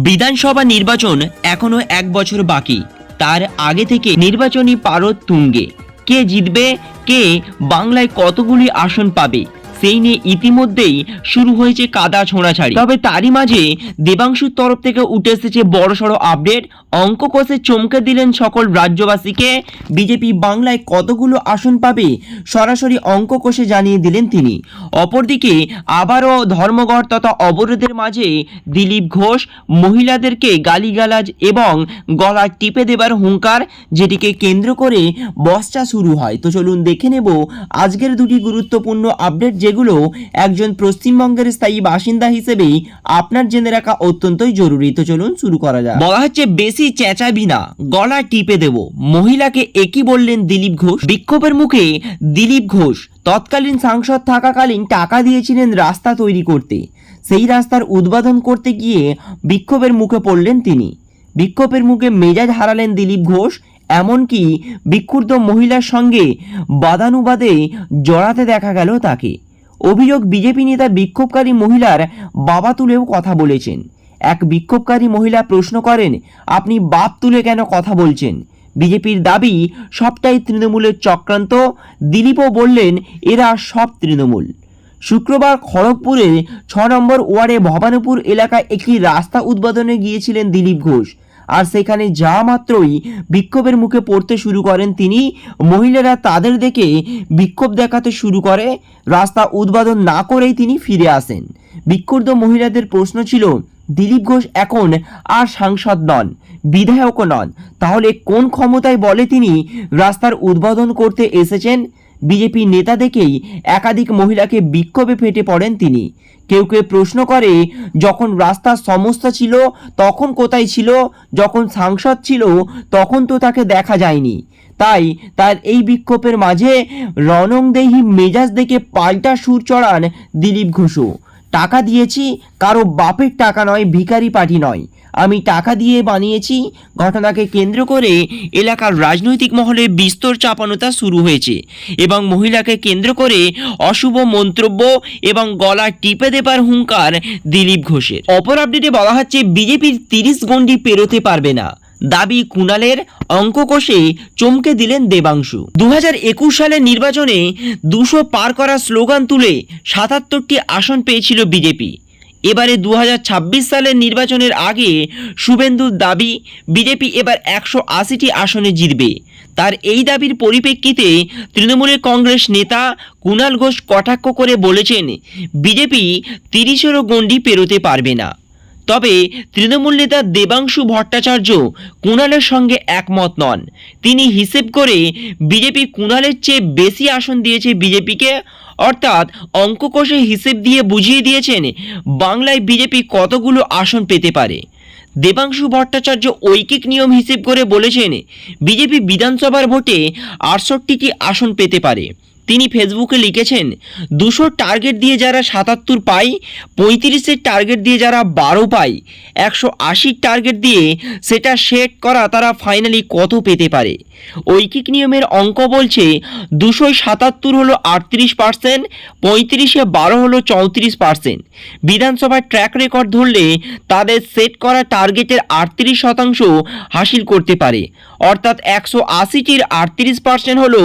বিধানসভা নির্বাচন এখনো 1 বছর বাকি। তার আগে থেকে নির্বাচনী পারদ তুঙ্গে। কে জিতবে, কে বাংলায় কতগুলি আসন পাবে, সেই নিয়ে ইতিমধ্যেই শুরু হয়েছে কাদা ছোঁড়াছাড়ি। তবে তারই মাঝে দেবাংশুর তরফ থেকে উঠে এসেছে বড়সড় আপডেট। অঙ্ক কষে চমকে দিলেন সকল রাজ্যবাসীকে। বিজেপি বাংলায় কতগুলো আসন পাবে সরাসরি অঙ্ক কষে জানিয়ে দিলেন তিনি। অপরদিকে আবারও ধর্মঘট তথা অবরোধের মাঝে দিলীপ ঘোষ মহিলাদেরকে গালিগালাজ এবং গলা টিপে দেবার হুঙ্কার, যেটিকে কেন্দ্র করে বচসা শুরু হয়। তো চলুন দেখে নেব আজকের দুটি গুরুত্বপূর্ণ আপডেট, যেগুলো একজন পশ্চিমবঙ্গের স্থায়ী বাসিন্দা হিসেবে আপনার জেনে রাখা অত্যন্তই জরুরি। তো চলুন শুরু করা যাক। বলা হচ্ছে বেশি চেঁচাবি না, গলা টিপে দেব। মহিলাকে একই বললেন দিলীপ ঘোষ। বিক্ষোভের মুখে দিলীপ ঘোষ তৎকালীন সাংসদ থাকাকালীন টাকা দিয়েছিলেন রাস্তা তৈরি করতে। সেই রাস্তার উদ্বোধন করতে গিয়ে বিক্ষোভের মুখে পড়লেন তিনি। বিক্ষোভের মুখে মেজাজ হারালেন দিলীপ ঘোষ। এমনকি বিক্ষুব্ধ মহিলার সঙ্গে বাদানুবাদে জড়াতে দেখা গেল তাকে। অভিযোগ, বিজেপি নেতা বিক্ষোভকারী মহিলার বাবা তুলেও কথা বলেছেন। এক বিক্ষোভকারী মহিলা প্রশ্ন করেন, আপনি বাপ তুলে কেন কথা বলছেন? বিজেপির দাবি সবটাই তৃণমূলের চক্রান্ত। দিলীপও বললেন এরা সব তৃণমূল। শুক্রবার খড়গপুরের 6 নম্বর ওয়ার্ডে ভবানীপুর এলাকায় একটি রাস্তা উদ্বোধনে গিয়েছিলেন দিলীপ ঘোষ। আর সেখানে যা মাত্রই বিক্ষোভের মুখে পড়তে শুরু করেন তিনি, মহিলারা তাদের দেখে বিক্ষোভ দেখাতে শুরু করে। রাস্তা উদ্বোধন না করেই তিনি ফিরে আসেন। বিক্ষুব্ধ মহিলাদের প্রশ্ন ছিল, দিলীপ ঘোষ এখন আর সাংসদ নন, বিধায়কও নন, তাহলে কোন ক্ষমতায় বলে তিনি রাস্তার উদ্বোধন করতে এসেছেন? বিজেপি নেতা দেখেই একাধিক মহিলাকে বিক্ষোভে ফেটে পড়েন তিনি। কেউ কেউ প্রশ্ন করে, যখন রাস্তার সমস্যা ছিল তখন কোথায় ছিল? যখন সাংসদ ছিল তখন তো তাকে দেখা যায়নি। তাই তার এই বিক্ষোভের মাঝে রণংদেহী মেজাজ দেখে পাল্টা সুর চড়ান দিলীপ ঘোষও। টাকা দিয়েছি, কারো বাপের টাকা নয়, ভিখারি পার্টি নয়, আমি টাকা দিয়ে বানিয়েছি। ঘটনাকে কেন্দ্র করে এলাকার রাজনৈতিক মহলে বিস্তর চাপানোতা শুরু হয়েছে এবং মহিলাকে কেন্দ্র করে অশুভ মন্তব্য এবং গলা টিপে দেবার হুঙ্কার দিলীপ ঘোষের। অপর আপডেটে বলা হচ্ছে বিজেপির 30 গণ্ডি পেরোতে পারবে না, দাবি কুণালের। অঙ্ক কষে চমকে দিলেন দেবাংশু। 2021 সালের নির্বাচনে 200 পার করা স্লোগান তুলে 77টি আসন পেয়েছিল বিজেপি। এবারে 2026 সালের নির্বাচনের আগে শুভেন্দুর দাবি বিজেপি এবার 180টি আসনে জিতবে। তার এই দাবির পরিপ্রেক্ষিতে তৃণমূলের কংগ্রেস নেতা কুণাল ঘোষ কটাক্ষ করে বলেছেন, বিজেপি 30-এরও গণ্ডি পেরোতে পারবে না। তবে তৃণমূল নেতা দেবাংশু ভট্টাচার্য কুণালের সঙ্গে একমত নন। তিনি হিসেব করে বিজেপি কুণালের চেয়ে বেশি আসন দিয়েছে বিজেপিকে, অর্থাৎ অঙ্ক কষে হিসেব দিয়ে বুঝিয়ে দিয়েছেন বাংলায় বিজেপি কতগুলো আসন পেতে পারে। দেবাংশু ভট্টাচার্য ঐকিক নিয়ম হিসেব করে বলেছেন বিজেপি বিধানসভার ভোটে 68টি আসন পেতে পারে। তিনি ফেসবুকে লিখেছেন, 200 টার্গেট দিয়ে যারা 77 পায়, 35-এর টার্গেট দিয়ে যারা 12 পায়, 180 টার্গেট দিয়ে সেটা সেট করা তারা ফাইনালি কত পেতে পারে। ঐকিক নিয়মের অঙ্ক বলছে 277 হলো 38%, 35-এ 12 হলো 34%। বিধানসভার ট্র্যাক রেকর্ড ধরলে তাদের সেট করা টার্গেটের 38% হাসিল করতে পারে, অর্থাৎ 180টির 38% হলো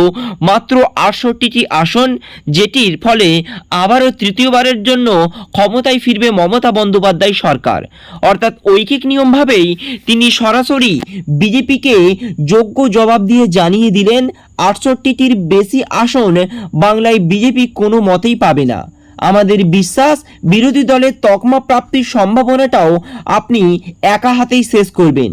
মাত্র 68টি আসন, যেটির ফলে আবারও তৃতীয়বারের জন্য ক্ষমতায় ফিরবে মমতা বন্দ্যোপাধ্যায় সরকার। অর্থাৎ ঐকিক নিয়মভাবেই তিনি সরাসরি বিজেপিকে যোগ্য জবাব দিয়ে জানিয়ে দিলেন 68টির বেশি আসন বাংলায় বিজেপি কোনো মতেই পাবে না। আমাদের বিশ্বাস বিরোধী দলের তকমা প্রাপ্তির সম্ভাবনাটাও আপনি একা হাতেই শেষ করবেন।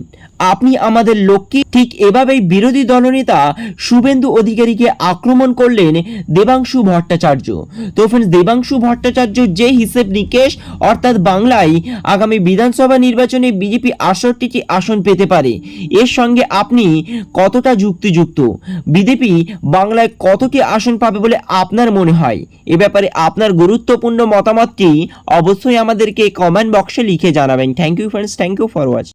আপনি আমাদের লক্ষ্যে। ঠিক এভাবেই বিরোধী দলনেতা শুভেন্দু অধিকারীকে আক্রমণ করলেন দেবাংশু ভট্টাচার্য। তো ফ্রেন্ডস, দেবাংশু ভট্টাচার্য যে হিসেব নিকেশ, অর্থাৎ বাংলায় আগামী বিধানসভা নির্বাচনে বিজেপি 68টি আসন পেতে পারে, এর সঙ্গে আপনি কতটা যুক্তিযুক্ত? বিজেপি বাংলায় কতটি আসন পাবে বলে আপনার মনে হয়? এ ব্যাপারে আপনার গুরুত্বপূর্ণ মতামতটি অবশ্যই আমাদেরকে কমেন্ট বক্সে লিখে জানাবেন। Thank you friends, thank you for watching.